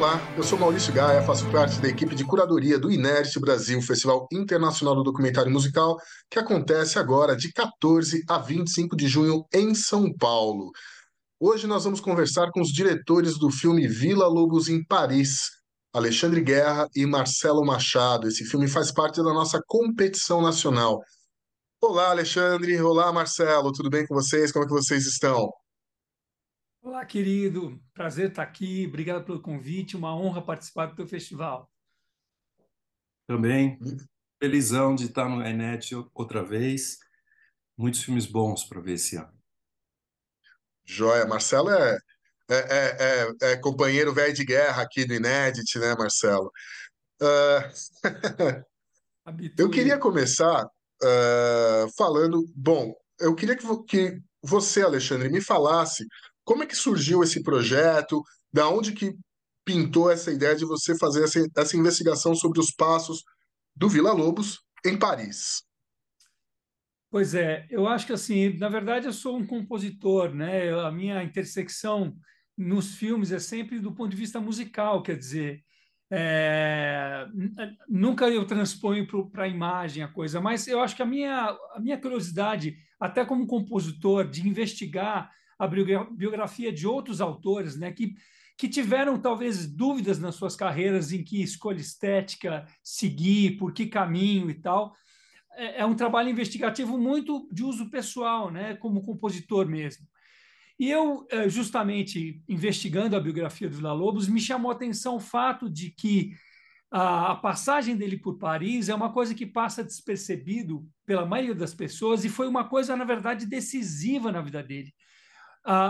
Olá, eu sou Maurício Gaia, faço parte da equipe de curadoria do Inerte Brasil, Festival Internacional do Documentário Musical, que acontece agora de 14 a 25 de junho em São Paulo. Hoje nós vamos conversar com os diretores do filme Vila Lobos em Paris, Alexandre Guerra e Marcelo Machado. Esse filme faz parte da nossa competição nacional. Olá, Alexandre. Olá, Marcelo. Tudo bem com vocês? Como é que vocês estão? Olá, querido. Prazer estar aqui. Obrigado pelo convite. Uma honra participar do teu festival. Também, felizão de estar no Enet outra vez. Muitos filmes bons para ver esse ano. Joia. Marcelo é companheiro velho de guerra aqui do Inédit, né, Marcelo? Ah, eu queria Habituê. começar falando. Bom, eu queria que você, Alexandre, me falasse como é que surgiu esse projeto, da onde que pintou essa ideia de você fazer essa investigação sobre os passos do Vila Lobos em Paris. Pois é, eu acho que assim, na verdade, eu sou um compositor, né? A minha intersecção nos filmes é sempre do ponto de vista musical, quer dizer, nunca eu transponho para a imagem a coisa, mas eu acho que a minha curiosidade, até como compositor, de investigar a biografia de outros autores, né, que tiveram talvez dúvidas nas suas carreiras em que escolha estética seguir, por que caminho e tal é um trabalho investigativo muito de uso pessoal, né, como compositor mesmo. E eu, justamente investigando a biografia do Villa-Lobos, me chamou a atenção o fato de que a passagem dele por Paris é uma coisa que passa despercebido pela maioria das pessoas e foi uma coisa, na verdade, decisiva na vida dele.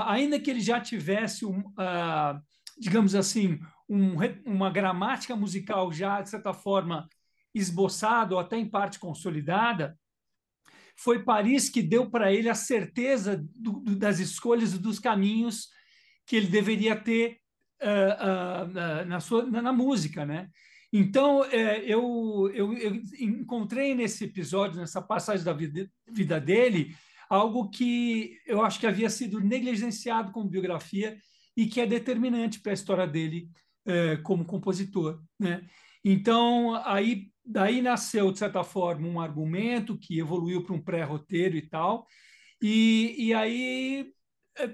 Ainda que ele já tivesse, digamos assim, uma gramática musical já, de certa forma, esboçada ou até em parte consolidada, foi Paris que deu para ele a certeza das escolhas e dos caminhos que ele deveria ter na música, né? Então, eu encontrei nesse episódio, nessa passagem da vida dele, algo que eu acho que havia sido negligenciado como biografia e que é determinante para a história dele como compositor, né? Então, aí daí nasceu, de certa forma, um argumento que evoluiu para um pré-roteiro e tal, e aí,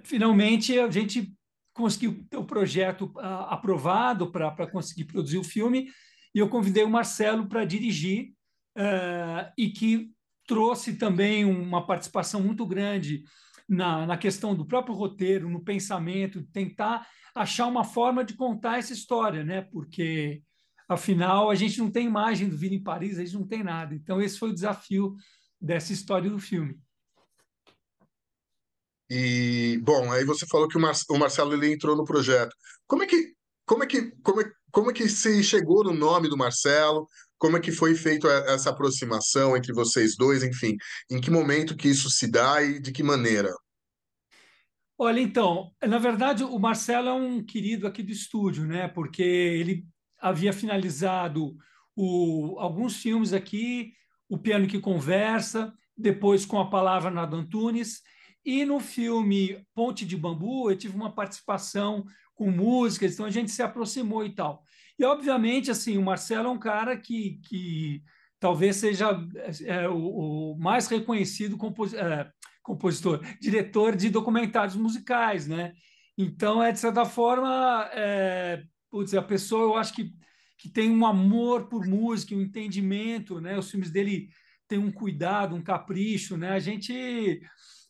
finalmente, a gente conseguiu ter o projeto aprovado para conseguir produzir o filme, e eu convidei o Marcelo para dirigir, e que trouxe também uma participação muito grande na questão do próprio roteiro, no pensamento, tentar achar uma forma de contar essa história, né? Porque, afinal, a gente não tem imagem do Vila em Paris, a gente não tem nada. Então, esse foi o desafio dessa história do filme. E, bom, aí você falou que o Marcelo ele entrou no projeto. Como é que, como é que se chegou no nome do Marcelo? Como é que foi feita essa aproximação entre vocês dois? Enfim, em que momento que isso se dá e de que maneira? Olha, então, na verdade, o Marcelo é um querido aqui do estúdio, né? Porque ele havia finalizado alguns filmes aqui, O Piano que Conversa, depois com a Palavra Nado Antunes, e no filme Ponte de Bambu eu tive uma participação com músicas, então a gente se aproximou e tal. E, obviamente, assim, o Marcelo é um cara que talvez seja o mais reconhecido compositor, diretor de documentários musicais, né? Então, de certa forma, putz, a pessoa, eu acho que tem um amor por música, um entendimento, né? Os filmes dele têm um cuidado, um capricho, né? A gente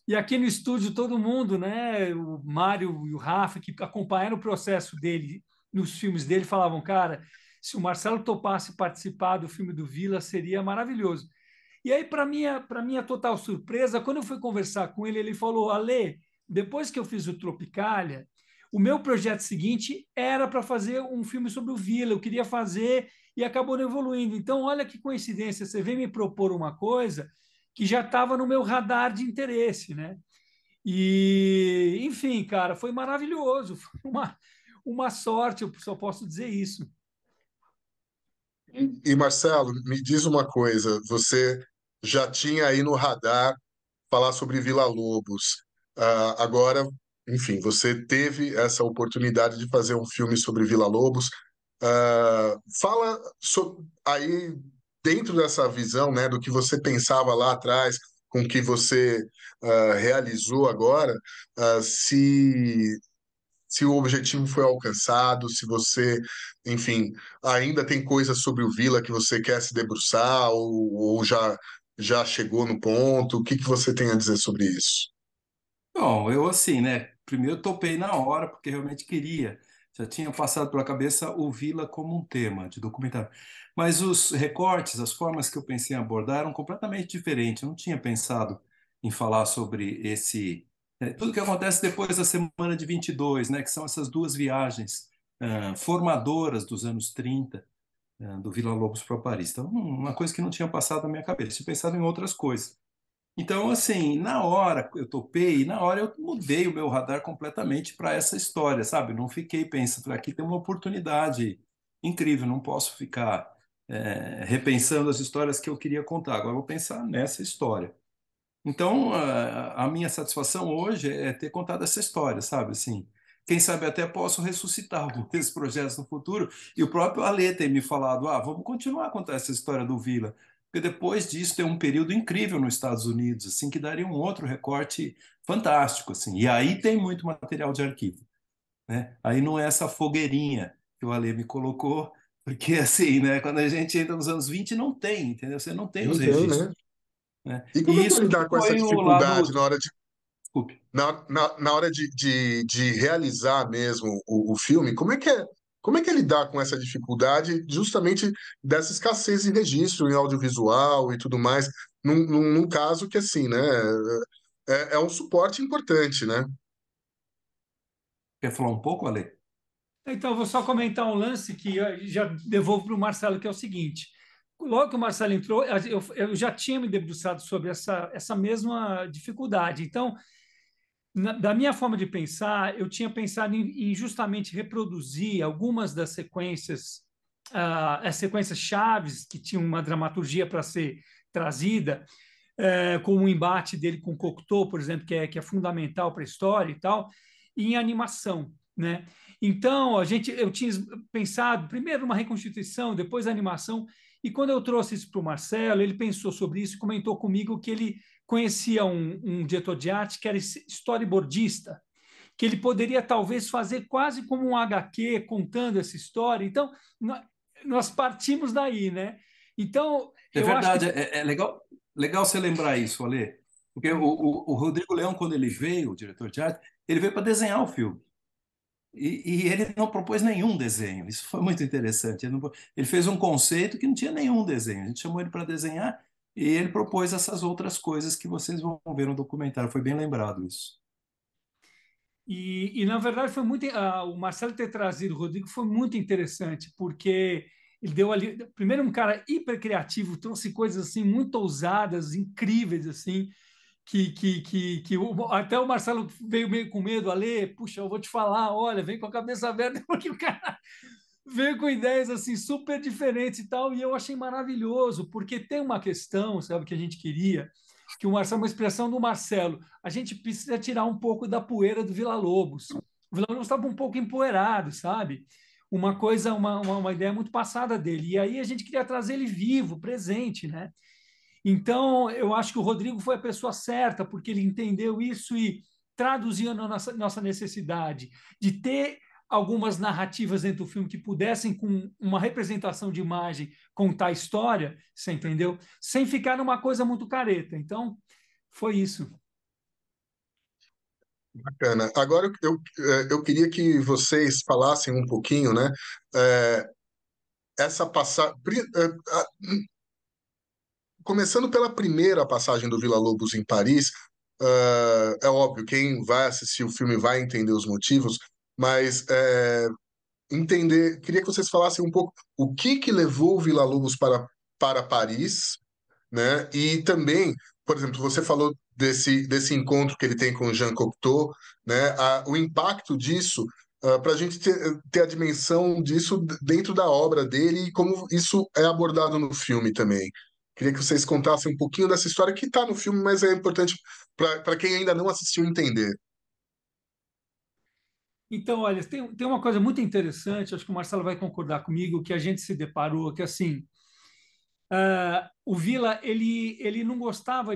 e aqui no estúdio todo mundo, né? O Mário e o Rafa que acompanharam o processo dele nos filmes dele falavam, cara, se o Marcelo topasse participar do filme do Vila seria maravilhoso. E aí, para minha total surpresa, quando eu fui conversar com ele, ele falou: Ale, depois que eu fiz o Tropicália, o meu projeto seguinte era para fazer um filme sobre o Vila, eu queria fazer e acabou não evoluindo. Então, olha que coincidência, você vem me propor uma coisa que já estava no meu radar de interesse, né? E, enfim, cara, foi maravilhoso, foi uma sorte, eu só posso dizer isso. E Marcelo, me diz uma coisa: você já tinha aí no radar falar sobre Vila Lobos. Agora enfim, você teve essa oportunidade de fazer um filme sobre Villa-Lobos. Fala aí, dentro dessa visão, né, do que você pensava lá atrás, com o que você realizou agora, se o objetivo foi alcançado, se você, enfim, ainda tem coisas sobre o Vila que você quer se debruçar ou já chegou no ponto. O que que você tem a dizer sobre isso? Bom, eu assim, né? Primeiro topei na hora, porque realmente queria. Já tinha passado pela cabeça o Vila como um tema de documentário. Mas os recortes, as formas que eu pensei em abordar eram completamente diferentes. Eu não tinha pensado em falar sobre tudo que acontece depois da semana de 22, né? Que são essas duas viagens formadoras dos anos 30, do Vila Lobos para Paris. Então, uma coisa que não tinha passado na minha cabeça. Eu tinha pensado em outras coisas. Então, assim, na hora eu topei, e na hora eu mudei o meu radar completamente para essa história, sabe? Não fiquei pensando, falei, aqui tem uma oportunidade incrível, não posso ficar repensando as histórias que eu queria contar, agora eu vou pensar nessa história. Então, a minha satisfação hoje é ter contado essa história, sabe? Assim, quem sabe até posso ressuscitar algum desses projetos no futuro. E o próprio Ale tem me falado, vamos continuar a contar essa história do Vila, porque depois disso tem um período incrível nos Estados Unidos, assim, que daria um outro recorte fantástico, assim. E aí tem muito material de arquivo, né? Aí não é essa fogueirinha que o Ale me colocou, porque assim, né? Quando a gente entra nos anos 20 não tem, entendeu? Você não tem os Não tem, registros, né? né? E como E é que é isso que lidar com essa foi o lado. dificuldade na hora de, Desculpe. na hora de realizar mesmo o filme? Como é que é lidar com essa dificuldade justamente dessa escassez de registro em audiovisual e tudo mais, num caso que, assim, né, é um suporte importante, né? Quer falar um pouco, Ale? Então, eu vou só comentar um lance que eu já devolvo para o Marcelo, que é o seguinte. Logo que o Marcelo entrou, eu já tinha me debruçado sobre essa mesma dificuldade. Então, da minha forma de pensar, eu tinha pensado em justamente reproduzir algumas das sequências, as sequências chaves que tinham uma dramaturgia para ser trazida, como o embate dele com Cocteau, por exemplo, que é fundamental para a história e tal, e em animação, né? Então, eu tinha pensado primeiro uma reconstituição, depois a animação, e quando eu trouxe isso para o Marcelo, ele pensou sobre isso e comentou comigo que ele conhecia um diretor de arte que era storyboardista, que ele poderia talvez fazer quase como um HQ contando essa história. Então, nós partimos daí, né? Então, É eu acho que verdade, é legal você lembrar isso, Ale. Porque o Rodrigo Leão, quando ele veio, o diretor de arte, ele veio para desenhar o filme. E ele não propôs nenhum desenho. Isso foi muito interessante. Ele fez um conceito que não tinha nenhum desenho. A gente chamou ele para desenhar e ele propôs essas outras coisas que vocês vão ver no documentário. Foi bem lembrado isso. na verdade, foi muito. O Marcelo ter trazido o Rodrigo foi muito interessante, porque ele deu ali. Primeiro, um cara hiper criativo, trouxe coisas assim muito ousadas, incríveis, assim, até o Marcelo veio meio com medo, Ale, puxa, eu vou te falar, olha, vem com a cabeça aberta, porque o cara veio com ideias assim super diferentes e tal, e eu achei maravilhoso, porque tem uma questão, sabe, que a gente queria, que o Marcelo, uma expressão do Marcelo, a gente precisa tirar um pouco da poeira do Villa-Lobos. O Villa-Lobos estava um pouco empoeirado, sabe? Uma coisa, uma ideia muito passada dele. E aí a gente queria trazer ele vivo, presente, né? Então, eu acho que o Rodrigo foi a pessoa certa, porque ele entendeu isso e traduziu a nossa necessidade de ter algumas narrativas dentro do filme que pudessem, com uma representação de imagem, contar a história, você entendeu? Sem ficar numa coisa muito careta. Então, foi isso. Bacana. Agora eu queria que vocês falassem um pouquinho, né? é, essa passagem. Começando pela primeira passagem do Villa-Lobos em Paris, é óbvio, quem vai assistir o filme vai entender os motivos, mas queria que vocês falassem um pouco o que levou o Villa-Lobos para Paris, né? E também, por exemplo, você falou desse encontro que ele tem com Jean Cocteau, né? O impacto disso, para a gente ter a dimensão disso dentro da obra dele e como isso é abordado no filme também. Queria que vocês contassem um pouquinho dessa história que está no filme, mas é importante para quem ainda não assistiu entender. Então, olha, tem uma coisa muito interessante, acho que o Marcelo vai concordar comigo, que a gente se deparou, que assim, o Vila, ele não gostava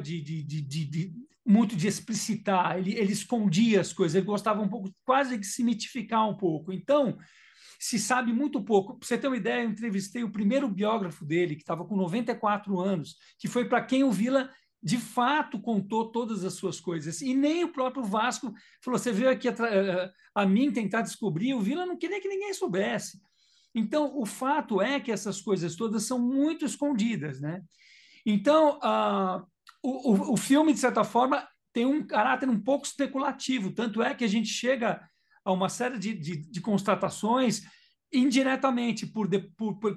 muito de explicitar, ele escondia as coisas, ele gostava um pouco, quase de se mitificar um pouco. Então, se sabe muito pouco. Para você ter uma ideia, eu entrevistei o primeiro biógrafo dele, que estava com 94 anos, que foi para quem o Vila de fato contou todas as suas coisas. E nem o próprio Vasco falou: você veio aqui a mim tentar descobrir, o Vila não queria que ninguém soubesse. Então, o fato é que essas coisas todas são muito escondidas, né? Então, o filme, de certa forma, tem um caráter um pouco especulativo, tanto é que a gente chega a uma série de constatações indiretamente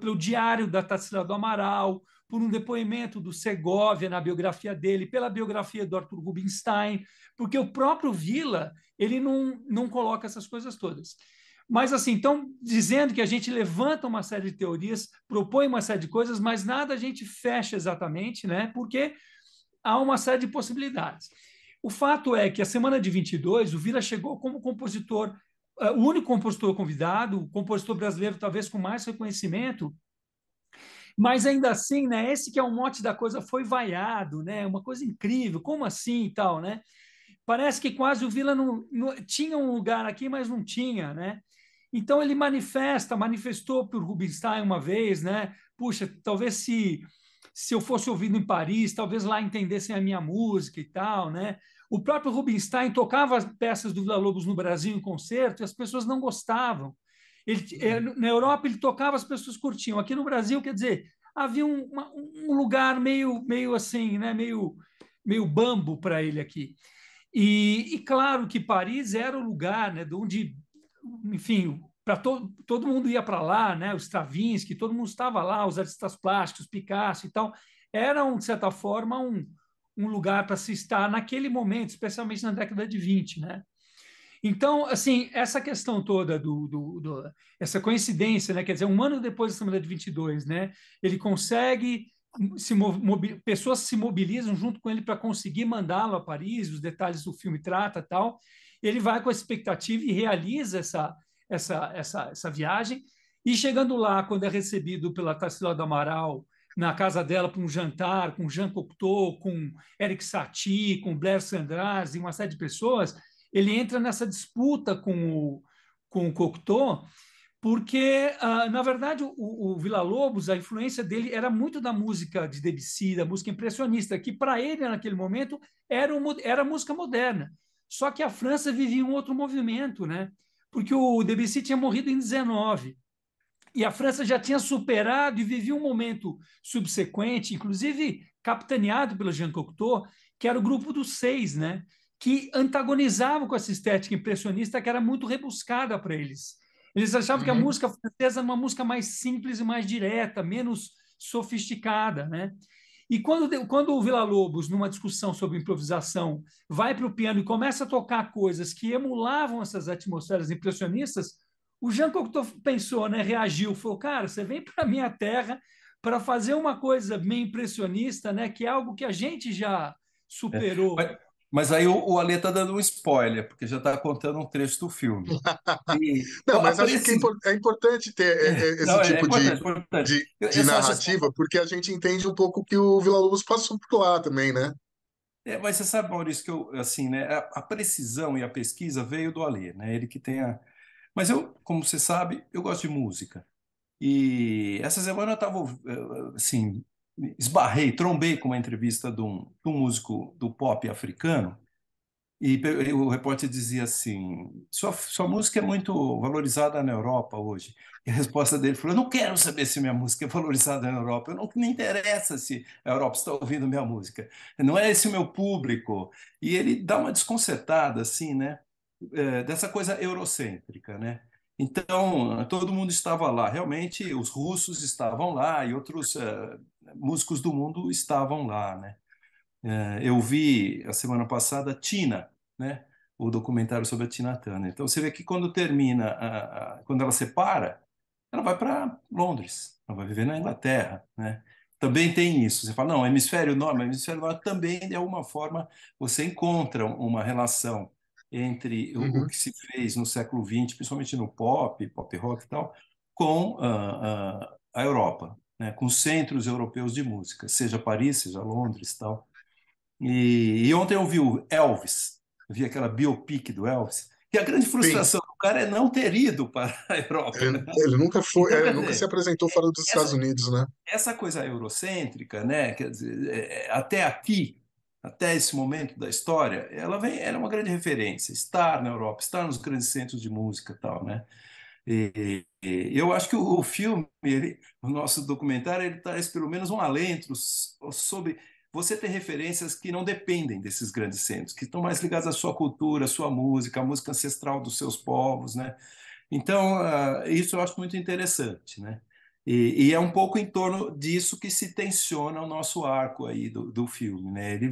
pelo diário da Tarsila do Amaral, por um depoimento do Segovia na biografia dele, pela biografia do Arthur Rubinstein, porque o próprio Villa ele não coloca essas coisas todas. Mas, assim, então, dizendo que a gente levanta uma série de teorias, propõe uma série de coisas, mas nada a gente fecha exatamente, né? Porque há uma série de possibilidades. O fato é que a semana de 22, o Vila chegou como compositor, o único compositor convidado, o compositor brasileiro talvez com mais reconhecimento, mas ainda assim, né, esse que é o mote da coisa foi vaiado, né, uma coisa incrível, como assim e tal, né? Parece que quase o Vila não tinha um lugar aqui, mas não tinha, né? Então ele manifestou por Rubinstein uma vez, né? Puxa, talvez se eu fosse ouvido em Paris, talvez lá entendessem a minha música e tal, né? O próprio Rubinstein tocava as peças do Villa-Lobos no Brasil em concerto e as pessoas não gostavam. Na Europa ele tocava, as pessoas curtiam. Aqui no Brasil, quer dizer, havia um lugar meio assim, né? Meio bambo para ele aqui. E claro que Paris era o lugar, né, de onde, enfim, todo mundo ia para lá, né, os Stravinsky, todo mundo estava lá, os artistas plásticos, Picasso e tal. Era, de certa forma, um lugar para se estar naquele momento, especialmente na década de 20, né? Então, assim, essa questão toda essa coincidência, né? Quer dizer, um ano depois da Assembleia de 22, né? Ele consegue pessoas se mobilizam junto com ele para conseguir mandá-lo a Paris, os detalhes do filme trata tal. Ele vai com a expectativa e realiza essa viagem. E chegando lá, quando é recebido pela Tarsila do Amaral na casa dela para um jantar com Jean Cocteau, com Eric Satie, com Blair Sandras e uma série de pessoas, ele entra nessa disputa com o Cocteau, porque, na verdade, o Villa-Lobos, a influência dele era muito da música de Debussy, da música impressionista, que para ele, naquele momento, era música moderna. Só que a França vivia um outro movimento, né? Porque o Debussy tinha morrido em 19, e a França já tinha superado e vivia um momento subsequente, inclusive capitaneado pelo Jean Cocteau, que era o grupo dos seis, né? Que antagonizavam com essa estética impressionista que era muito rebuscada para eles. Eles achavam que a Uhum. música francesa era uma música mais simples e mais direta, menos sofisticada, né? E quando o Villa-Lobos, numa discussão sobre improvisação, vai para o piano e começa a tocar coisas que emulavam essas atmosferas impressionistas, o Jean Cocteau pensou, né, reagiu, falou: cara, você vem para a minha terra para fazer uma coisa meio impressionista, né, que é algo que a gente já É. superou. Mas aí o Ale está dando um spoiler, porque já está contando um trecho do filme. E Não, a mas acho que é importante ter esse Não, é tipo importante, importante. de Eu só acho assim, narrativa, porque a gente entende um pouco o que o Villa-Lobos passou por lá também, né? mas você sabe, Maurício, que eu, assim, né, a precisão e a pesquisa veio do Ale, né? Ele que tem a. Mas eu, como você sabe, eu gosto de música. E essa semana eu estava, assim, trombei com uma entrevista de um músico do pop africano. E o repórter dizia assim: sua música é muito valorizada na Europa hoje. E a resposta dele foi: eu não quero saber se minha música é valorizada na Europa. Eu não me interessa se a Europa está ouvindo minha música. Não é esse o meu público. E ele dá uma desconcertada, assim, né? Dessa coisa eurocêntrica, né? Então, todo mundo estava lá. Realmente, os russos estavam lá e outros músicos do mundo estavam lá, né? Eu vi a semana passada Tina, né? O documentário sobre a Tina Turner. Então você vê que quando termina, quando ela separa, ela vai para Londres, ela vai viver na Inglaterra, né? Também tem isso. Você fala, não, hemisfério norte também, de alguma forma, você encontra uma relação. entre o Uhum. que se fez no século XX, principalmente no pop rock e tal, com a Europa, né? Com centros europeus de música, seja Paris, seja Londres e tal. E ontem eu vi o Elvis, vi aquela biopic do Elvis, e a grande Sim, frustração do cara é não ter ido para a Europa, né? ele nunca foi, Então, quer nunca se dizer, apresentou fora dos Estados essa, Unidos, né? essa coisa eurocêntrica, né? Quer dizer, até aqui, até esse momento da história, ela é uma grande referência. Estar na Europa, estar nos grandes centros de música e tal, né? E eu acho que o filme, o nosso documentário, ele traz pelo menos um alento sobre você ter referências que não dependem desses grandes centros, que estão mais ligadas à sua cultura, à sua música, à música ancestral dos seus povos, né? Então, isso eu acho muito interessante, né? E é um pouco em torno disso que se tensiona o nosso arco aí do filme, né? Ele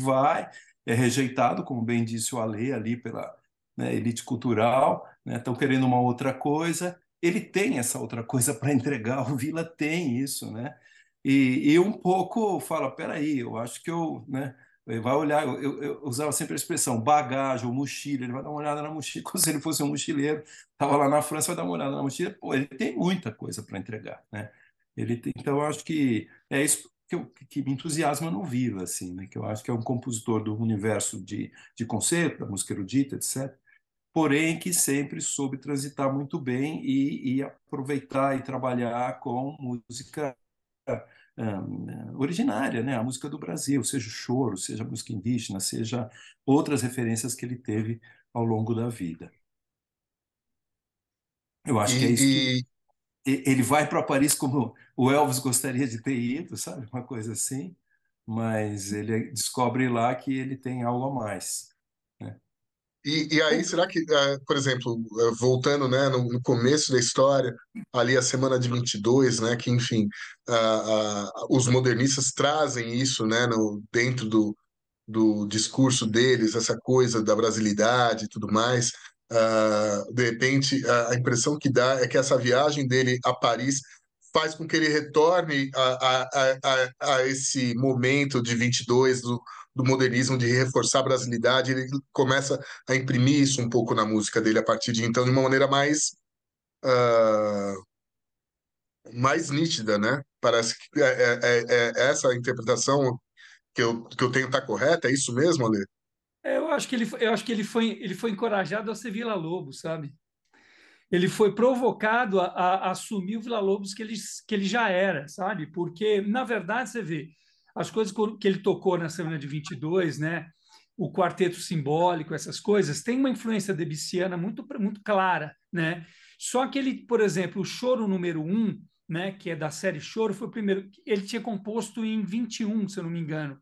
é rejeitado, como bem disse o Ale, ali pela, né, elite cultural, né? Estão querendo uma outra coisa. Ele tem essa outra coisa para entregar, o Vila tem isso, né? E um pouco fala, peraí, eu acho que né? Ele vai olhar, eu usava sempre a expressão bagagem ou mochila, ele vai dar uma olhada na mochila, como se ele fosse um mochileiro. Estava lá na França, vai dar uma olhada na mochila, pô, ele tem muita coisa para entregar, né? Então, eu acho que é isso que me entusiasma no Vila, assim, né? Que eu acho que é um compositor do universo de concerto, da música erudita, etc. Porém, que sempre soube transitar muito bem e aproveitar e trabalhar com música originária, né? A música do Brasil, seja o choro, seja a música indígena, seja outras referências que ele teve ao longo da vida. Eu acho que é isso que E, ele vai para Paris como o Elvis gostaria de ter ido, sabe? Uma coisa assim, mas ele descobre lá que ele tem algo a mais, né? e aí, será que, por exemplo, voltando, né, no começo da história, ali a semana de 22, né, que, enfim, os modernistas trazem isso, né, dentro do discurso deles, essa coisa da brasilidade e tudo mais. De repente, a impressão que dá é que essa viagem dele a Paris faz com que ele retorne a esse momento de 22 do modernismo, de reforçar a brasilidade. Ele começa a imprimir isso um pouco na música dele a partir de então, de uma maneira mais nítida, né? Parece que é essa interpretação que eu tenho tá correta, é isso mesmo, Ale? Eu acho que ele foi encorajado a ser Villa-Lobos, sabe? Ele foi provocado a assumir o Villa-Lobos que ele já era, sabe? Porque, na verdade, você vê, as coisas que ele tocou na semana de 22, né? O quarteto simbólico, essas coisas, tem uma influência debussiana muito clara, né? Só que ele, por exemplo, o Choro número um, né, que é da série Choro, foi o primeiro. Ele tinha composto em 21, se eu não me engano,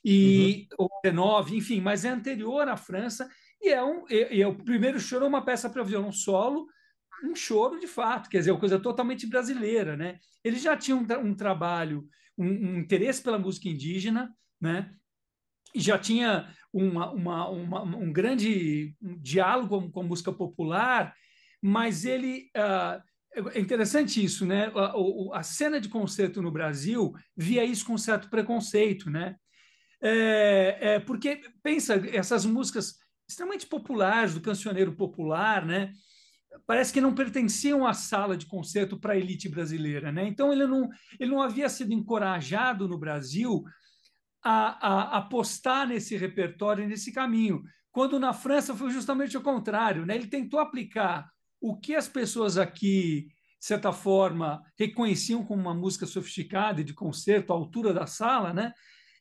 Uhum, ou 19, enfim, mas é anterior à França e é o primeiro choro é uma peça para violão solo, um choro de fato, quer dizer, uma coisa totalmente brasileira, né? Ele já tinha um trabalho, um interesse pela música indígena, né? E já tinha um grande diálogo com a música popular, mas ele é interessante isso, né? A cena de concerto no Brasil via isso com certo preconceito, né? Porque, pensa, essas músicas extremamente populares, do cancioneiro popular, né? Parece que não pertenciam à sala de concerto para a elite brasileira, né? Então, ele não havia sido encorajado no Brasil a apostar nesse repertório, nesse caminho, quando na França foi justamente o contrário, né? Ele tentou aplicar o que as pessoas aqui, de certa forma, reconheciam como uma música sofisticada e de concerto, à altura da sala, né?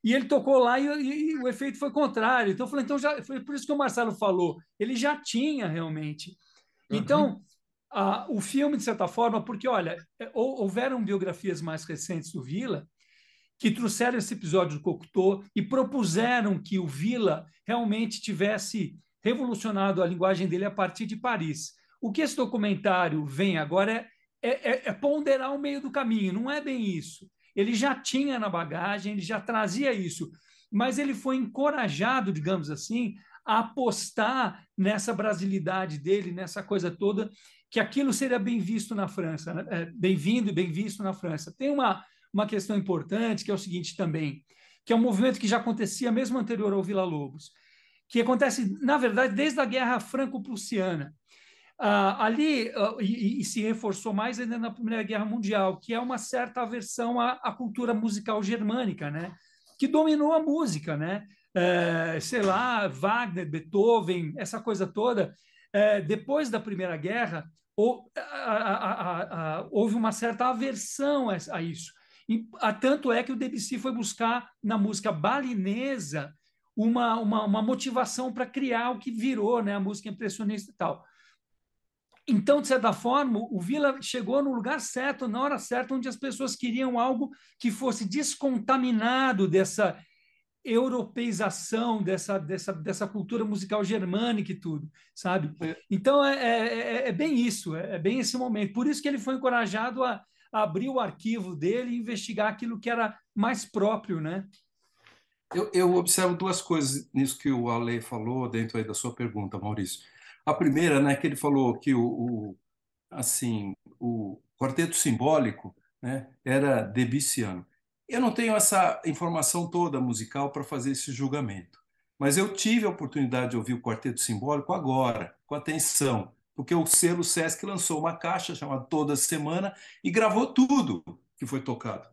E ele tocou lá e o efeito foi contrário. Então, eu falei, então já foi por isso que o Marcelo falou. Ele já tinha realmente. uhum, Então, o filme, de certa forma, porque, olha, houveram biografias mais recentes do Vila que trouxeram esse episódio do Cocteau e propuseram que o Vila realmente tivesse revolucionado a linguagem dele a partir de Paris. O que esse documentário vem agora é ponderar o meio do caminho, não é bem isso. Ele já tinha na bagagem, ele já trazia isso, mas ele foi encorajado, digamos assim, a apostar nessa brasilidade dele, nessa coisa toda, que aquilo seria bem visto na França, né? Bem-vindo e bem visto na França. Tem uma questão importante, que é o seguinte também, que é um movimento que já acontecia mesmo anterior ao Vila Lobos, que acontece, na verdade, desde a Guerra Franco-Prussiana. Ali, e se reforçou mais ainda na Primeira Guerra Mundial, que é uma certa aversão à cultura musical germânica, né? Que dominou a música, né? Sei lá, Wagner, Beethoven, essa coisa toda. Depois da Primeira Guerra, houve uma certa aversão a isso. Tanto é que o Debussy foi buscar na música balinesa uma motivação para criar o que virou, né, a música impressionista e tal. Então, de certa forma, o Villa chegou no lugar certo, na hora certa, onde as pessoas queriam algo que fosse descontaminado dessa europeização, dessa cultura musical germânica e tudo, sabe? Então, é bem isso, é bem esse momento. Por isso que ele foi encorajado a abrir o arquivo dele e investigar aquilo que era mais próprio, né? Eu observo duas coisas nisso que o Ale falou dentro aí da sua pergunta, Maurício. A primeira, né, que ele falou que assim, o quarteto simbólico, né, era debussiano. Eu não tenho essa informação toda musical para fazer esse julgamento, mas eu tive a oportunidade de ouvir o quarteto simbólico agora, com atenção, porque o selo Sesc lançou uma caixa chamada Toda Semana e gravou tudo que foi tocado.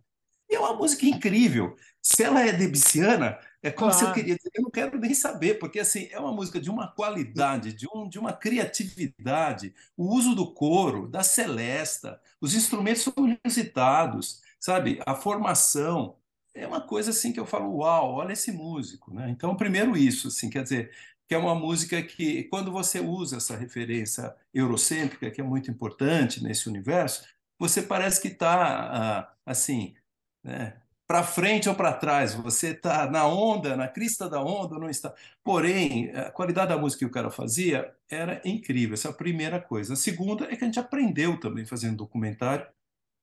E é uma música incrível. Se ela é debussiana, é como se eu Claro. queria dizer, eu não quero nem saber, porque assim, é uma música de uma qualidade, de uma criatividade, o uso do coro, da celesta, os instrumentos são inusitados, sabe? A formação é uma coisa assim que eu falo, uau, olha esse músico, né? Então, primeiro isso, assim, quer dizer, que é uma música que, quando você usa essa referência eurocêntrica, que é muito importante nesse universo, você parece que está, assim, né, para frente ou para trás, você está na onda, na crista da onda ou não está. Porém, a qualidade da música que o cara fazia era incrível, essa é a primeira coisa. A segunda é que a gente aprendeu também fazendo documentário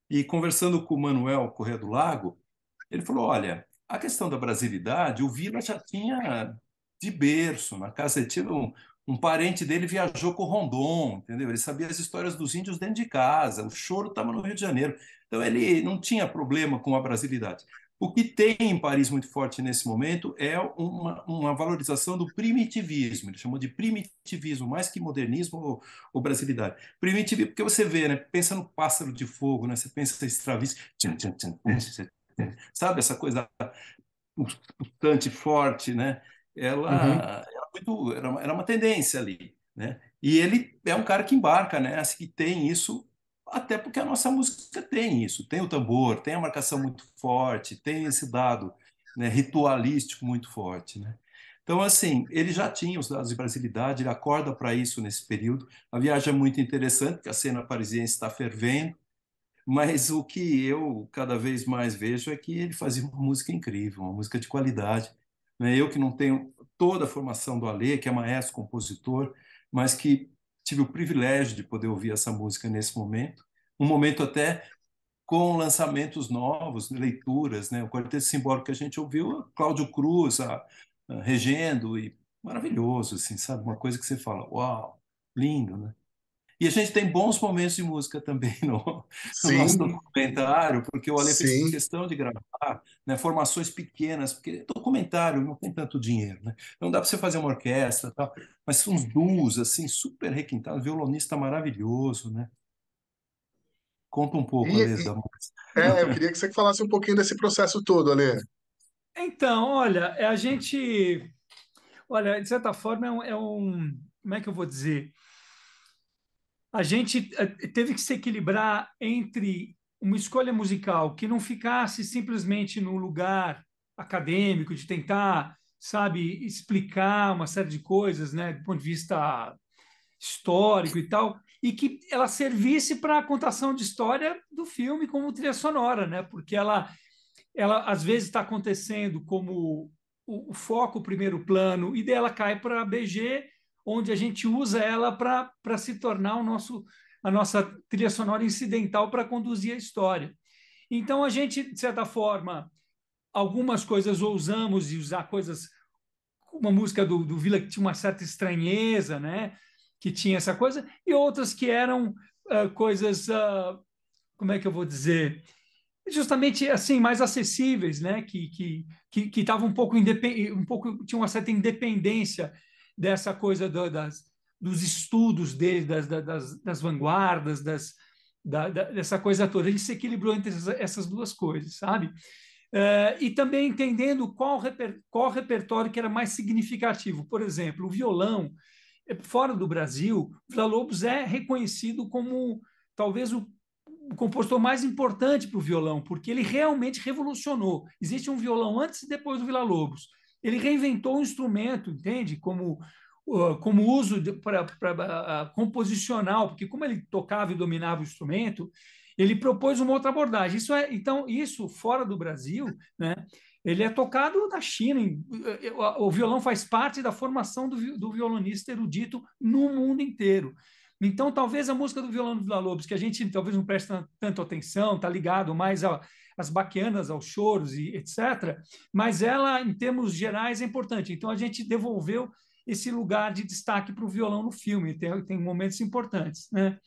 e conversando com o Manuel Corrêa do Lago, ele falou, olha, a questão da brasilidade, o Vila já tinha de berço, na casa ele tinha um parente dele viajou com o Rondon, entendeu? Ele sabia as histórias dos índios dentro de casa, o choro estava no Rio de Janeiro. Então ele não tinha problema com a brasilidade. O que tem em Paris muito forte nesse momento é uma valorização do primitivismo. Ele chamou de primitivismo, mais que modernismo ou brasilidade. Primitivismo, porque você vê, né? Pensa no Pássaro de Fogo, né? Você pensa em Stravinsky, sabe essa coisa pulsante, forte, né? Uhum. Era uma tendência ali, né? E ele é um cara que embarca, né? Assim, que tem isso, até porque a nossa música tem isso, tem o tambor, tem a marcação muito forte, tem esse dado, né, ritualístico muito forte, né? Então, assim, ele já tinha os dados de brasilidade, ele acorda para isso nesse período. A viagem é muito interessante, porque a cena parisiense está fervendo, mas o que eu cada vez mais vejo é que ele fazia uma música incrível, uma música de qualidade, né? Eu que não tenho toda a formação do Alê, que é maestro, compositor, mas que tive o privilégio de poder ouvir essa música nesse momento, um momento até com lançamentos novos, leituras, né? O Quarteto Simbólico que a gente ouviu, Cláudio Cruz, regendo, e maravilhoso, assim, sabe? Uma coisa que você fala, uau, lindo, né? E a gente tem bons momentos de música também no nosso Sim, documentário, porque o Ale fez sim. questão de gravar, né, formações pequenas, porque documentário não tem tanto dinheiro, né? Não dá para você fazer uma orquestra, e tal, mas são uns duos assim super requintados, violonista maravilhoso, né? Conta um pouco, E, Ale, e- da música. eu queria que você falasse um pouquinho desse processo todo, Ale. Então, olha, a gente, olha, de certa forma como é que eu vou dizer? A gente teve que se equilibrar entre uma escolha musical que não ficasse simplesmente no lugar acadêmico de tentar, sabe, explicar uma série de coisas, né, do ponto de vista histórico e tal, e que ela servisse para a contação de história do filme como trilha sonora, né? Porque ela às vezes está acontecendo como o foco, o primeiro plano, e dela cai para BG, onde a gente usa ela para se tornar a nossa trilha sonora incidental para conduzir a história. Então a gente, de certa forma, algumas coisas ousamos de usar coisas, uma música do Vila que tinha uma certa estranheza, né? Que tinha essa coisa, e outras que eram coisas, como é que eu vou dizer? justamente assim mais acessíveis, né? Que estavam um pouco tinham uma certa independência dessa coisa dos estudos dele, das vanguardas, dessa coisa toda. Ele se equilibrou entre essas duas coisas, sabe? E também entendendo qual repertório que era mais significativo. Por exemplo, o violão, fora do Brasil, Villa-Lobos é reconhecido como talvez o compositor mais importante para o violão, porque ele realmente revolucionou. Existe um violão antes e depois do Villa-Lobos. Ele reinventou o instrumento, entende? Como uso para composicional, porque como ele tocava e dominava o instrumento, ele propôs uma outra abordagem. Então, isso fora do Brasil, né? Ele é tocado na China. O violão faz parte da formação do violonista erudito no mundo inteiro. Então, talvez a música do violão do Villa-Lobos, que a gente talvez não preste tanto atenção, está ligado mais às baquianas, aos choros e etc., mas ela, em termos gerais, é importante. Então, a gente devolveu esse lugar de destaque para o violão no filme, tem momentos importantes, né?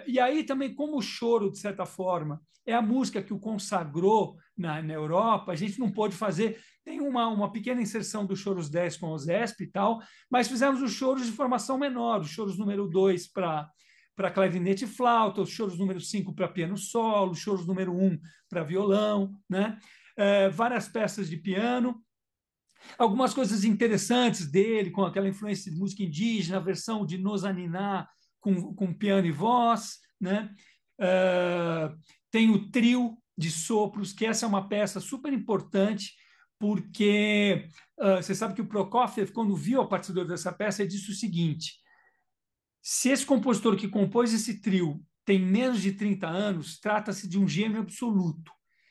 E aí também, como o choro, de certa forma, é a música que o consagrou na Europa, a gente não pôde fazer. Tem uma pequena inserção dos choros 10 com o ZESP e tal, mas fizemos os choros de formação menor, os choros número 2 para clarinete e flauta, os choros número 5 para piano solo, os choros número 1 para violão, né? Várias peças de piano, algumas coisas interessantes dele, com aquela influência de música indígena, a versão de Nozaniná com piano e voz, né? Tem o trio de sopros, que essa é uma peça super importante, porque você sabe que o Prokofiev, quando viu a partitura dessa peça, ele disse o seguinte: se esse compositor que compôs esse trio tem menos de 30 anos, trata-se de um gênio absoluto.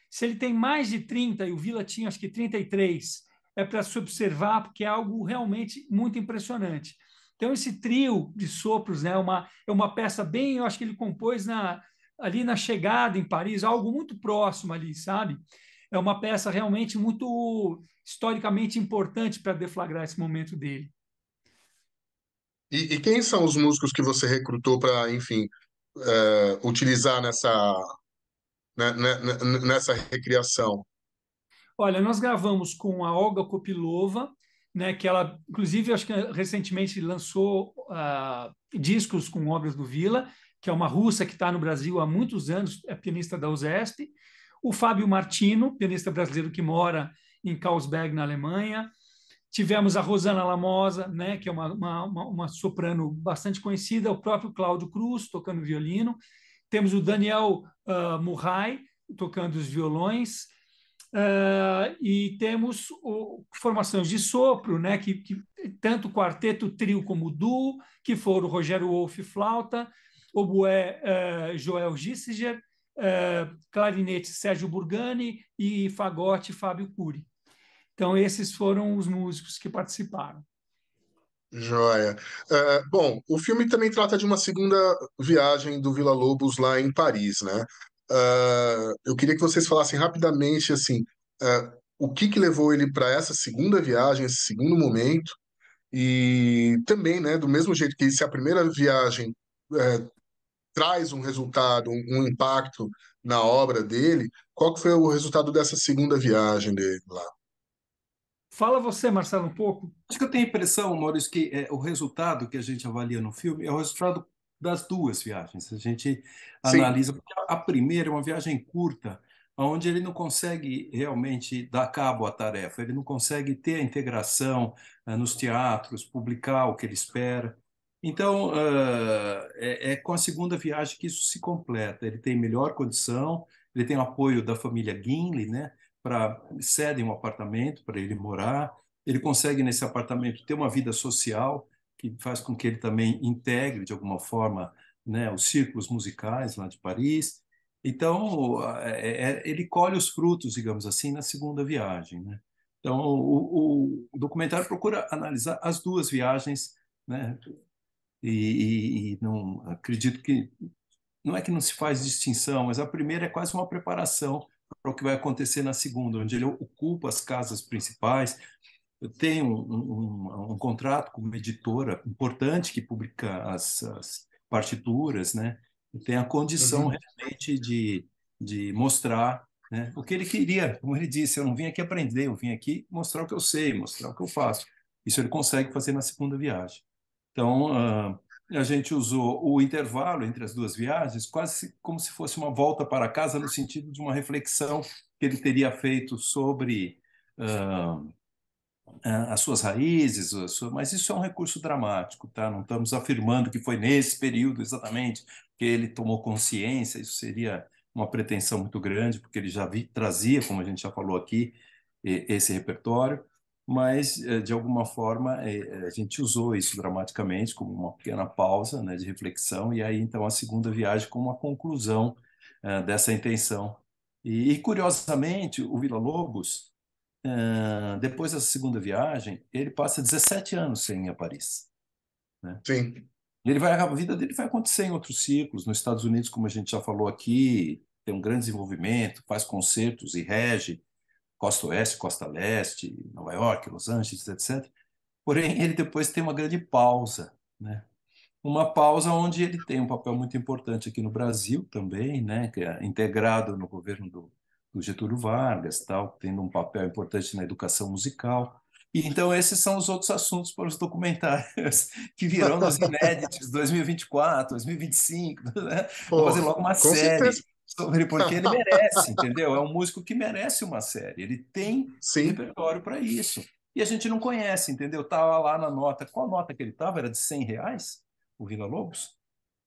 Se ele tem mais de 30, e o Villa tinha acho que 33, é para se observar, porque é algo realmente muito impressionante. Então, esse trio de sopros, né, é uma peça bem, eu acho que ele compôs ali na chegada em Paris, algo muito próximo ali, sabe? É uma peça realmente muito historicamente importante para deflagrar esse momento dele. E quem são os músicos que você recrutou para, enfim, utilizar nessa recriação? Olha, nós gravamos com a Olga Kopilova, né, que ela, inclusive, acho que recentemente lançou discos com obras do Villa, que é uma russa que está no Brasil há muitos anos, é pianista da USESP. O Fábio Martino, pianista brasileiro que mora em Carlsberg, na Alemanha. Tivemos a Rosana Lamosa, né, que é uma soprano bastante conhecida, o próprio Cláudio Cruz, tocando violino. Temos o Daniel Murray, tocando os violões. E temos formações de sopro, né, que tanto o quarteto, o trio como o duo, que foram o Rogério Wolff flauta, oboé Joel Gissiger, clarinete Sérgio Burgani e fagote Fábio Cury. Então, esses foram os músicos que participaram. Joia. Bom, o filme também trata de uma segunda viagem do Villa-Lobos lá em Paris, né? Eu queria que vocês falassem rapidamente, assim, o que levou ele para essa segunda viagem, esse segundo momento, e também, né, do mesmo jeito que se a primeira viagem traz um resultado, um impacto na obra dele, qual que foi o resultado dessa segunda viagem dele lá? Fala você, Marcelo, um pouco. Acho que eu tenho a impressão, Maurício, que o resultado que a gente avalia no filme é o resultado das duas viagens. A gente Sim. analisa, porque a primeira é uma viagem curta, onde ele não consegue realmente dar cabo à tarefa, ele não consegue ter a integração nos teatros, publicar o que ele espera. Então, é com a segunda viagem que isso se completa. Ele tem melhor condição, ele tem o apoio da família Gimli, né, para cedem um apartamento para ele morar. Ele consegue, nesse apartamento, ter uma vida social que faz com que ele também integre, de alguma forma, né, os círculos musicais lá de Paris. Então, ele colhe os frutos, digamos assim, na segunda viagem, né? Então, o documentário procura analisar as duas viagens, né? E não acredito que não é que não se faz distinção, mas a primeira é quase uma preparação para o que vai acontecer na segunda, onde ele ocupa as casas principais. Eu tenho um contrato com uma editora importante que publica as partituras, né? E tem a condição Uhum. realmente de de mostrar, né, o que ele queria. Como ele disse, eu não vim aqui aprender, eu vim aqui mostrar o que eu sei, mostrar o que eu faço. Isso ele consegue fazer na segunda viagem. Então, a gente usou o intervalo entre as duas viagens quase como se fosse uma volta para casa, no sentido de uma reflexão que ele teria feito sobre ah, as suas raízes, mas isso é um recurso dramático, tá? Não estamos afirmando que foi nesse período exatamente que ele tomou consciência, isso seria uma pretensão muito grande, porque ele já trazia, como a gente já falou aqui, esse repertório, mas de alguma forma a gente usou isso dramaticamente como uma pequena pausa, né, de reflexão, e aí então a segunda viagem como uma conclusão dessa intenção. E curiosamente, o Villa-Lobos, depois dessa segunda viagem, ele passa 17 anos sem ir a Paris, né? Sim, A vida dele vai acontecer em outros ciclos. Nos Estados Unidos, como a gente já falou aqui, tem um grande desenvolvimento, faz concertos e rege Costa Oeste, Costa Leste, Nova York, Los Angeles, etc. Porém, ele depois tem uma grande pausa, né? Uma pausa onde ele tem um papel muito importante aqui no Brasil também, né, que é integrado no governo do Getúlio Vargas, tal, tendo um papel importante na educação musical. E então esses são os outros assuntos para os documentários que virão nos inéditos 2024, 2025, né? Vou pô, fazer logo uma com certeza. série sobre porque ele merece, entendeu? É um músico que merece uma série. Ele tem Sim, repertório para isso. E a gente não conhece, entendeu? Estava lá na nota. Qual nota que ele estava? Era de R$ 100? O Villa-Lobos?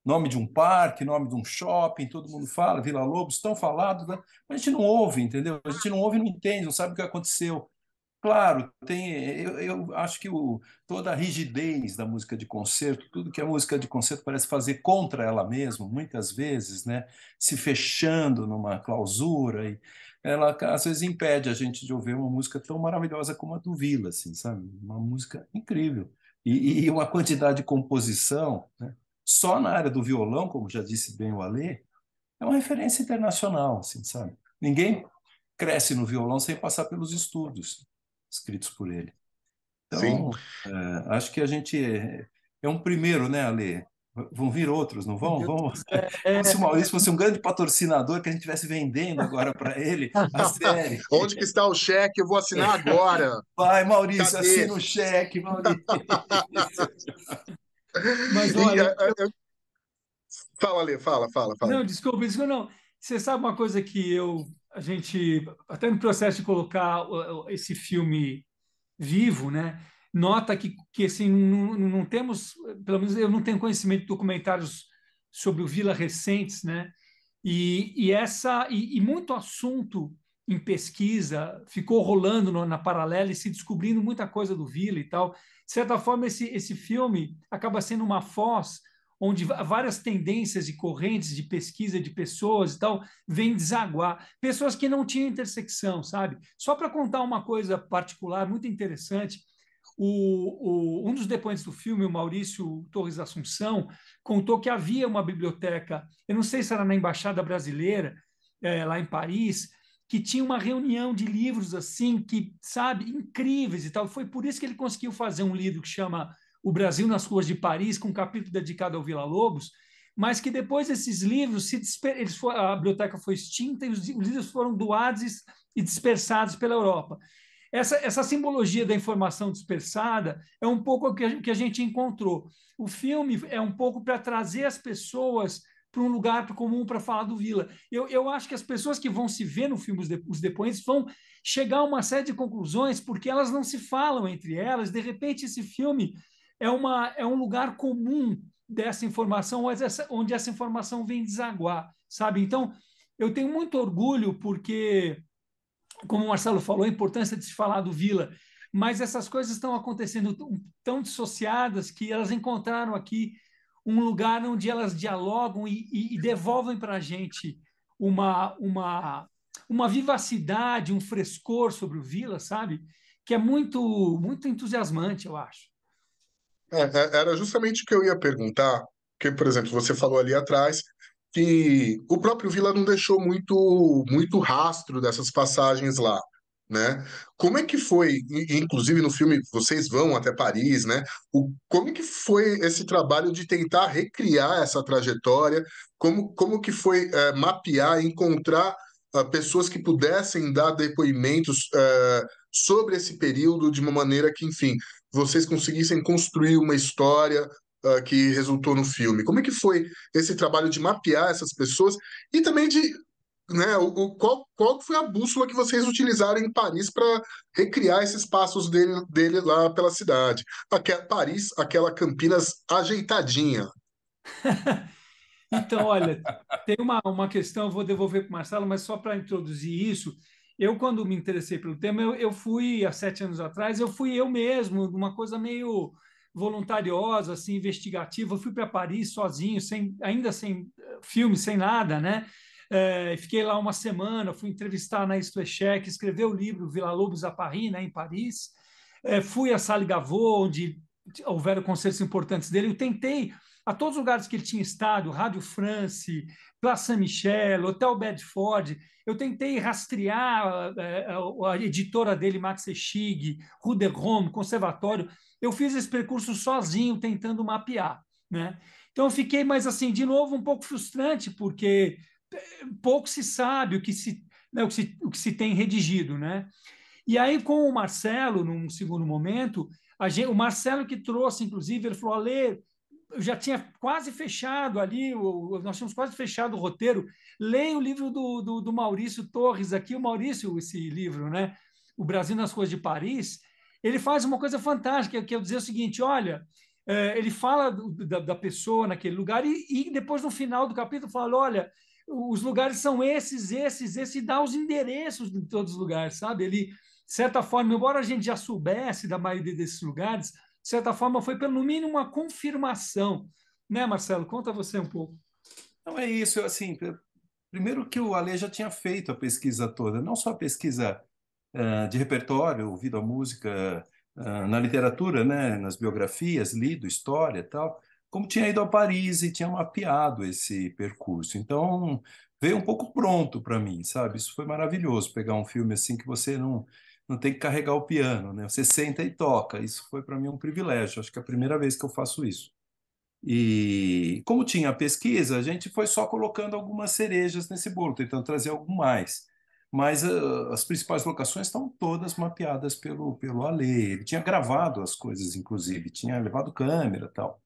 Nome de um parque, nome de um shopping, todo mundo fala, Villa-Lobos, tão falado, né? Mas a gente não ouve, entendeu? A gente não ouve e não entende, não sabe o que aconteceu. Claro, eu acho que toda a rigidez da música de concerto, tudo que a música de concerto parece fazer contra ela mesma, muitas vezes, né? Se fechando numa clausura, e ela às vezes impede a gente de ouvir uma música tão maravilhosa como a do Villa, assim, sabe? Uma música incrível. E uma quantidade de composição, né? Só na área do violão, como já disse bem o Alê, é uma referência internacional, assim, sabe? Ninguém cresce no violão sem passar pelos estudos escritos por ele. sim. Então, acho que a gente é um primeiro, né, Ale? Vão vir outros, não Meu vão? Deus do Vamos. céu. É, Se o Maurício fosse um grande patrocinador que a gente estivesse vendendo agora para ele a série. Onde que está o cheque? Eu vou assinar agora. Vai, Maurício, Cadê? assina o cheque, Maurício. mas E, olha, fala, Lê, fala. não, desculpa, não. Você sabe uma coisa que a gente, até no processo de colocar esse filme vivo, né? Nota que assim, não temos, pelo menos eu não tenho conhecimento de documentários sobre o Vila recentes, né? E muito assunto em pesquisa ficou rolando na paralela e se descobrindo muita coisa do Vila e tal. De certa forma, esse filme acaba sendo uma foz onde várias tendências e correntes de pesquisa de pessoas e tal vêm desaguar. Pessoas que não tinham intersecção, sabe? Só para contar uma coisa particular, muito interessante, um dos depoentes do filme, o Maurício Torres Assunção, contou que havia uma biblioteca, eu não sei se era na Embaixada Brasileira, lá em Paris, que tinha uma reunião de livros assim, que, sabe, incríveis e tal. Foi por isso que ele conseguiu fazer um livro que chama O Brasil nas Ruas de Paris, com um capítulo dedicado ao Villa-Lobos, mas que depois esses livros, a biblioteca foi extinta e os livros foram doados e dispersados pela Europa. Essa simbologia da informação dispersada é um pouco o que a gente encontrou. O filme é um pouco para trazer as pessoas para um lugar comum para falar do Vila. Eu acho que as pessoas que vão se ver no filme, os depoentes, vão chegar a uma série de conclusões porque elas não se falam entre elas. De repente, esse filme é um lugar comum dessa informação, onde essa informação vem desaguar, sabe? Então, eu tenho muito orgulho porque como o Marcelo falou, a importância de se falar do Vila, mas essas coisas estão acontecendo tão dissociadas que elas encontraram aqui um lugar onde elas dialogam e devolvem para a gente uma vivacidade, um frescor sobre o Vila, sabe? Que é muito entusiasmante, eu acho. Era justamente o que eu ia perguntar, que, por exemplo, você falou ali atrás que o próprio Vila não deixou muito rastro dessas passagens lá. né? Como é que foi, inclusive no filme vocês vão até Paris, né? Como é que foi esse trabalho de tentar recriar essa trajetória? Como que foi mapear, encontrar pessoas que pudessem dar depoimentos sobre esse período de uma maneira que, enfim, vocês conseguissem construir uma história que resultou no filme? Como é que foi esse trabalho de mapear essas pessoas e também de né, qual foi a bússola que vocês utilizaram em Paris para recriar esses passos dele lá pela cidade? Paris, aquela Campinas ajeitadinha. Então, olha, tem uma questão, eu vou devolver para o Marcelo, mas só para introduzir isso, eu, quando me interessei pelo tema, eu fui, há 7 anos atrás, eu fui eu mesmo, uma coisa meio voluntariosa, assim, investigativa, eu fui para Paris sozinho, ainda sem filme, sem nada, né? Fiquei lá uma semana, fui entrevistar na Isto é Cheque, escrever o livro Villa-Lobos à Paris, né, em Paris. Fui a Salle Gaveau, onde houveram concertos importantes dele. Eu tentei, a todos os lugares que ele tinha estado, Rádio France, Place Saint-Michel, Hotel Bedford, eu tentei rastrear a editora dele, Max Echig, Rue de Rome, Conservatório. Eu fiz esse percurso sozinho, tentando mapear, né? Então eu fiquei, mas assim, de novo, um pouco frustrante, porque pouco se sabe né, o que se tem redigido, né? E aí, com o Marcelo, num segundo momento, o Marcelo que trouxe, inclusive, ele falou: Ale, eu já tinha quase fechado ali, nós tínhamos quase fechado o roteiro. Leia o livro do Maurício Torres aqui, o Maurício, esse livro, né? O Brasil nas Ruas de Paris. Ele faz uma coisa fantástica, que é dizer o seguinte: olha, ele fala da pessoa naquele lugar e depois, no final do capítulo, fala: olha, os lugares são esses, e dá os endereços de todos os lugares, sabe? Ele, de certa forma, embora a gente já soubesse da maioria desses lugares, de certa forma foi, pelo mínimo, uma confirmação. Né, Marcelo? Conta você um pouco. Não é isso, assim, primeiro que o Ale já tinha feito a pesquisa toda, não só a pesquisa de repertório, ouvido a música na literatura, né, nas biografias, lido história e tal, como tinha ido a Paris e tinha mapeado esse percurso. Então, veio um pouco pronto para mim, sabe? Isso foi maravilhoso, pegar um filme assim que você não tem que carregar o piano, né? Você senta e toca. Isso foi para mim um privilégio. Acho que é a primeira vez que eu faço isso. E como tinha a pesquisa, a gente foi só colocando algumas cerejas nesse bolo, tentando trazer algo mais. Mas as principais locações estão todas mapeadas pelo Ale. Ele tinha gravado as coisas, inclusive, tinha levado câmera e tal.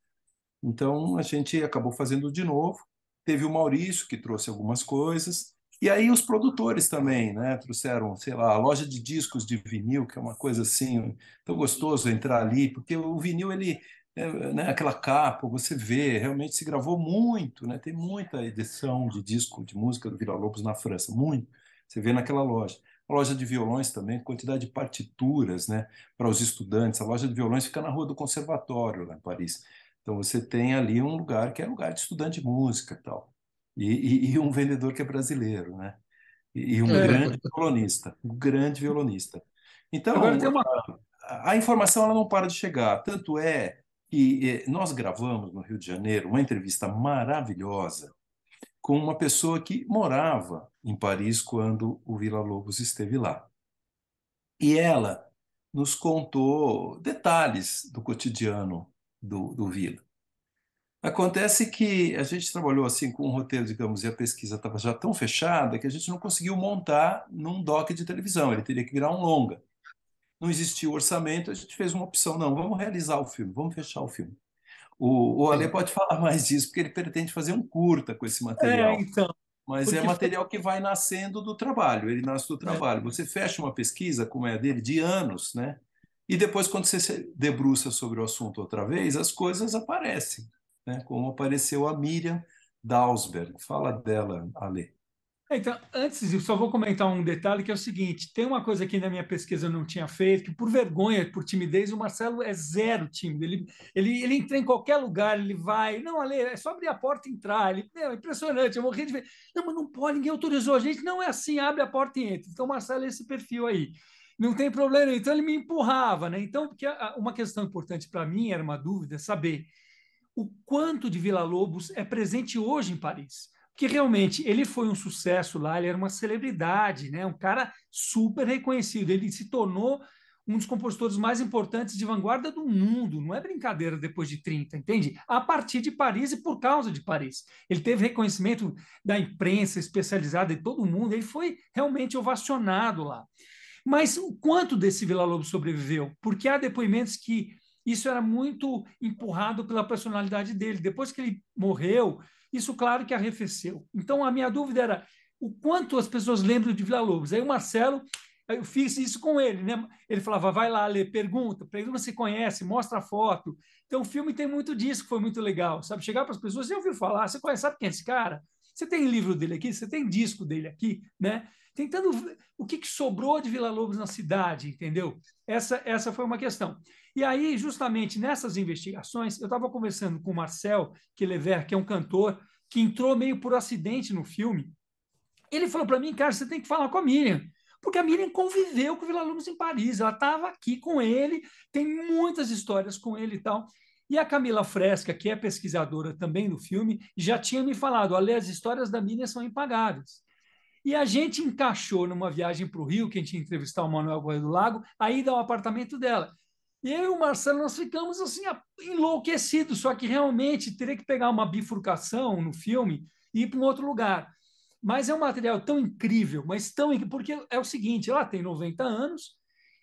Então a gente acabou fazendo de novo. Teve o Maurício, que trouxe algumas coisas. E aí os produtores também, né? Trouxeram, sei lá, a loja de discos de vinil, que é uma coisa assim, tão gostoso entrar ali, porque o vinil, ele, né, aquela capa, você vê, realmente se gravou muito, né? Tem muita edição de disco, de música do Villa-Lobos na França, muito. Você vê naquela loja. A loja de violões também, quantidade de partituras, né, para os estudantes. A loja de violões fica na Rua do Conservatório, lá em Paris. Então você tem ali um lugar que é lugar de estudante de música e tal. E um vendedor que é brasileiro, né? E É, um grande violonista. Agora Então, tem uma. a informação ela não para de chegar. Tanto é que nós gravamos no Rio de Janeiro uma entrevista maravilhosa com uma pessoa que morava em Paris quando o Villa-Lobos esteve lá. E ela nos contou detalhes do cotidiano do Villa. Acontece que a gente trabalhou assim com um roteiro, digamos, e a pesquisa estava já tão fechada que a gente não conseguiu montar num doc de televisão, ele teria que virar um longa. Não existia o orçamento, a gente fez uma opção, não, vamos realizar o filme, vamos fechar o filme. O Ale sim. pode falar mais disso, porque ele pretende fazer um curta com esse material, Então, mas é porque foi. material que vai nascendo do trabalho, ele nasce do É, trabalho. Você fecha uma pesquisa, como é a dele, de anos, né? E depois, quando você se debruça sobre o assunto outra vez, as coisas aparecem, né? Como apareceu a Miriam Dausberg. Fala dela, Ale. Então, antes disso, só vou comentar um detalhe que é o seguinte: tem uma coisa que na minha pesquisa eu não tinha feito, que por vergonha, por timidez, o Marcelo é zero tímido. Ele entra em qualquer lugar, ele vai. Não, Ale, é só abrir a porta e entrar. É impressionante, eu morri de ver. Não, mas não pode, ninguém autorizou a gente. Não é assim, abre a porta e entra. Então, o Marcelo é esse perfil aí. Não tem problema. Então, ele me empurrava, né? Então, porque uma questão importante para mim, era uma dúvida, saber o quanto de Villa-Lobos é presente hoje em Paris. que realmente ele foi um sucesso lá, ele era uma celebridade, né? Um cara super reconhecido. Ele se tornou um dos compositores mais importantes de vanguarda do mundo. Não é brincadeira depois de 30, entende? A partir de Paris e por causa de Paris. Ele teve reconhecimento da imprensa especializada de todo mundo. Ele foi realmente ovacionado lá. Mas o quanto desse Villa-Lobos sobreviveu? Porque há depoimentos que isso era muito empurrado pela personalidade dele. Depois que ele morreu, isso claro que arrefeceu. Então a minha dúvida era o quanto as pessoas lembram de Villa-Lobos. Aí o Marcelo, eu fiz isso com ele, né? Ele falava, vai lá, Lê, pergunta se conhece, mostra a foto. Então o filme tem muito disso, que foi muito legal, sabe? Chegar para as pessoas, você ouviu falar, você conhece, sabe quem é esse cara? Você tem livro dele aqui, você tem disco dele aqui, né? Tentando o que sobrou de Villa-Lobos na cidade, entendeu? Essa foi uma questão. E aí, justamente nessas investigações, eu estava conversando com o Marcel Quelever, que é um cantor, que entrou meio por acidente no filme. Ele falou para mim, cara, você tem que falar com a Miriam, porque a Miriam conviveu com o Villa-Lobos em Paris, ela estava aqui com ele, tem muitas histórias com ele e tal. E a Camila Fresca, que é pesquisadora também do filme, já tinha me falado, olha, as histórias da Miriam são impagáveis. E a gente encaixou numa viagem para o Rio, que a gente ia entrevistar o Manuel Goya do Lago, aí dá o apartamento dela. E eu e o Marcelo, nós ficamos assim, enlouquecidos, só que realmente teria que pegar uma bifurcação no filme e ir para um outro lugar. Mas é um material tão incrível, mas tão incrível, porque é o seguinte, ela tem 90 anos,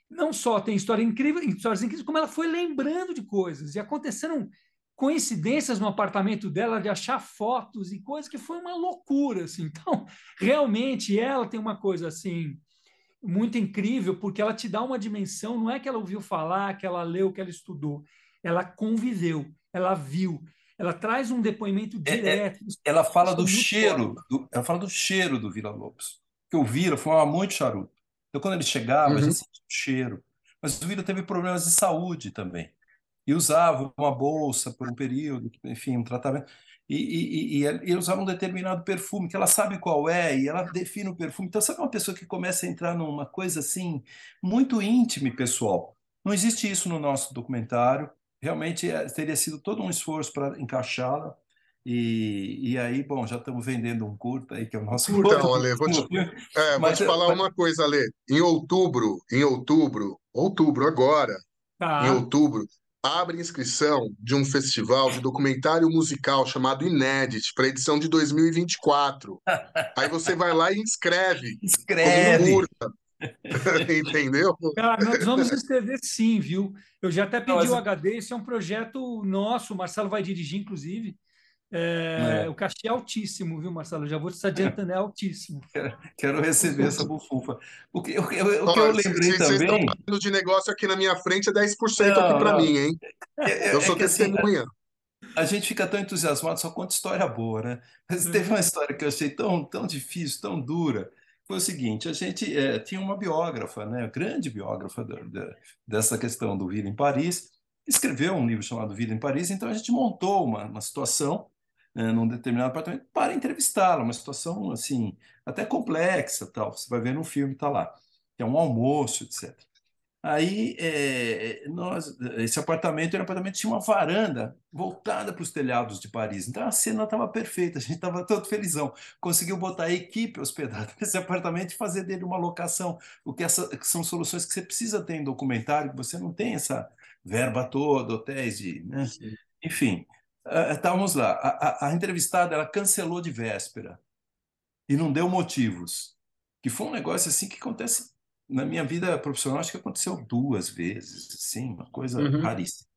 não só tem histórias incríveis, como ela foi lembrando de coisas. E aconteceram coincidências no apartamento dela de achar fotos e coisas que foi uma loucura. Assim. Então, realmente, ela tem uma coisa assim muito incrível, porque ela te dá uma dimensão, não é que ela ouviu falar, que ela leu, que ela estudou. Ela conviveu, ela viu, ela traz um depoimento direto. Ela fala Isso é do muito cheiro, forte. ela fala do cheiro do Villa-Lobos. Porque o Villa fumava muito charuto. Então, quando ele chegava, a gente Uhum. sentia o cheiro. Mas o Villa teve problemas de saúde também. E usava uma bolsa por um período, enfim, um tratamento. E usava um determinado perfume, que ela sabe qual é, e ela define o perfume. Então, sabe uma pessoa que começa a entrar numa coisa assim, muito íntima e pessoal? Não existe isso no nosso documentário. Realmente teria sido todo um esforço para encaixá-la. E aí, bom, já estamos vendendo um curta aí, que é o nosso Então, outro Ale, filme. vou Mas, te falar uma coisa, Ale. Outubro agora, em Tá. outubro, abre inscrição de um festival de documentário musical chamado Inédit, para a edição de 2024. Aí você vai lá e inscreve como um escreve. curta, entendeu? Cara, nós vamos escrever sim, viu? Eu já até Não, pedi o HD, esse é um projeto nosso, o Marcelo vai dirigir, inclusive. É, o é. cachê é altíssimo, viu, Marcelo? Já vou te adiantando, é altíssimo. Quero receber essa bufufa. O que eu Ó, lembrei se vocês estão também. falando de negócio aqui na minha frente, é 10% aqui Não, para não. mim, hein? Eu É sou que assim, testemunha. a gente fica tão entusiasmado, só conta história boa, né? Mas teve uma história que eu achei tão difícil, tão dura. Foi o seguinte: a gente tinha uma biógrafa, né? Grande biógrafa dessa questão do Vida em Paris, escreveu um livro chamado Vida em Paris, então a gente montou uma situação, num determinado apartamento para entrevistá-la, uma situação assim, até complexa, tal. Você vai ver no filme, tá lá. Que é um almoço, etc. Aí, esse apartamento era um apartamento que tinha uma varanda voltada para os telhados de Paris. Então a cena estava perfeita, a gente estava todo felizão. Conseguiu botar a equipe hospedada nesse apartamento e fazer dele uma locação, porque que são soluções que você precisa ter em documentário, que você não tem essa verba toda, hotéis de, né? Enfim, estávamos lá. A entrevistada ela cancelou de véspera e não deu motivos. Que foi um negócio assim que acontece na minha vida profissional, acho que aconteceu 2 vezes, assim, uma coisa Uhum. raríssima.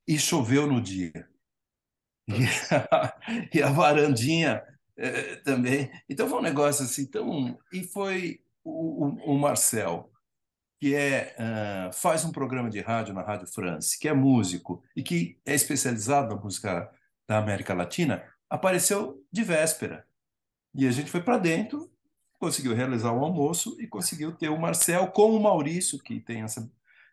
E choveu no dia. E Putz. e a varandinha também. Então foi um negócio assim tão. E foi o Marcel, que faz um programa de rádio na Rádio France, que é músico e que é especializado na música da América Latina, apareceu de véspera. E a gente foi para dentro, conseguiu realizar o almoço e conseguiu ter o Marcel com o Maurício, que tem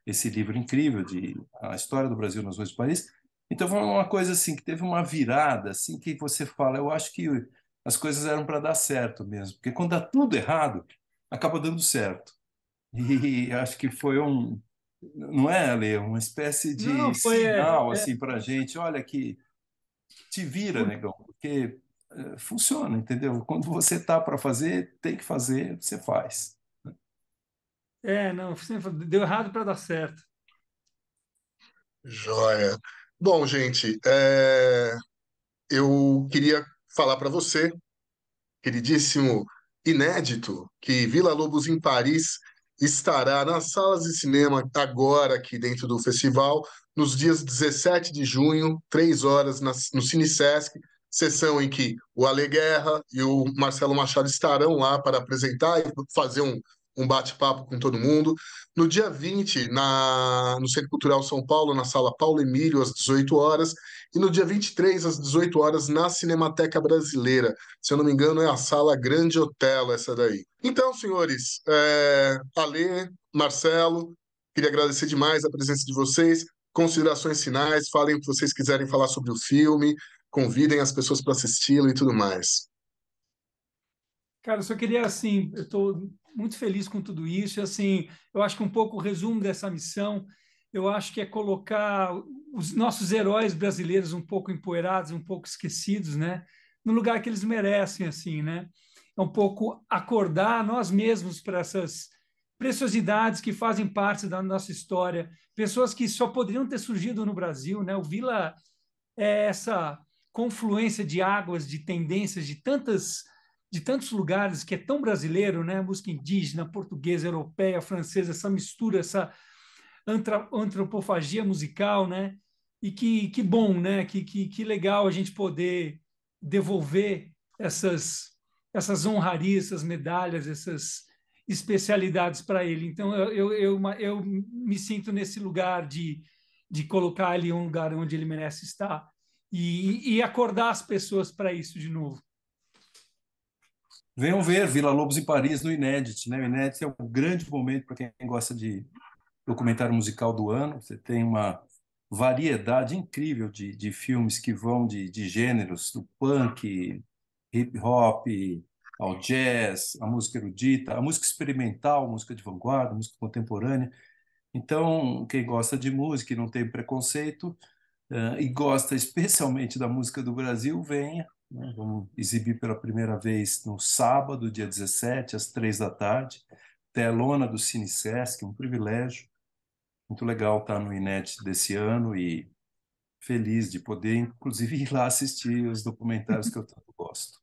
esse livro incrível de A História do Brasil nas Ruas de Paris. Então foi uma coisa assim que teve uma virada, assim que você fala, eu acho que as coisas eram para dar certo mesmo, porque quando dá tudo errado, acaba dando certo. E acho que foi não é, Ale, uma espécie Não, de foi. sinal assim para a gente, olha que te vira, negão, porque funciona, entendeu? Quando você tá para fazer, tem que fazer, você faz. Não, deu errado para dar certo. Joia. Bom, gente, eu queria falar para você, queridíssimo inédito, que Vila Lobos em Paris estará nas salas de cinema agora aqui dentro do festival, nos dias 17 de junho, 3 horas, no Cine Sesc, sessão em que o Ale Guerra e o Marcelo Machado estarão lá para apresentar e fazer um bate-papo com todo mundo. No dia 20, no Centro Cultural São Paulo, na Sala Paulo Emílio, às 18 horas, e no dia 23, às 18 horas, na Cinemateca Brasileira. Se eu não me engano, é a Sala Grande Hotel, essa daí. Então, senhores, Alê, Marcelo, queria agradecer demais a presença de vocês. Considerações finais, falem o que vocês quiserem falar sobre o filme, convidem as pessoas para assisti-lo e tudo mais. Cara, eu só queria, assim, eu estou muito feliz com tudo isso, e, assim, eu acho que um pouco o resumo dessa missão, eu acho que é colocar os nossos heróis brasileiros um pouco empoeirados, um pouco esquecidos, né, no lugar que eles merecem, assim, né, é um pouco acordar nós mesmos para essas preciosidades que fazem parte da nossa história, pessoas que só poderiam ter surgido no Brasil, né, o Vila é essa confluência de águas, de tendências de tantos lugares que é tão brasileiro, né? Música indígena, portuguesa, europeia, francesa, essa mistura, essa antropofagia musical, né? E que bom, né? Que legal a gente poder devolver essas honrarias, essas medalhas, essas especialidades para ele. Então, eu me sinto nesse lugar de colocar ele em um lugar onde ele merece estar e acordar as pessoas para isso de novo. Venham ver Vila Lobos em Paris no Inédit, né? O Inédit é um grande momento para quem gosta de documentário musical do ano. Você tem uma variedade incrível de filmes que vão de gêneros, do punk, hip hop, ao jazz, a música erudita, a música experimental, música de vanguarda, música contemporânea. Então, quem gosta de música e não tem preconceito, e gosta especialmente da música do Brasil, venha, né? Vamos exibir pela primeira vez no sábado, dia 17, às 3 da tarde, telona do Cine Sesc, um privilégio. Muito legal estar no Inédit desse ano e feliz de poder, inclusive, ir lá assistir os documentários que eu tanto gosto.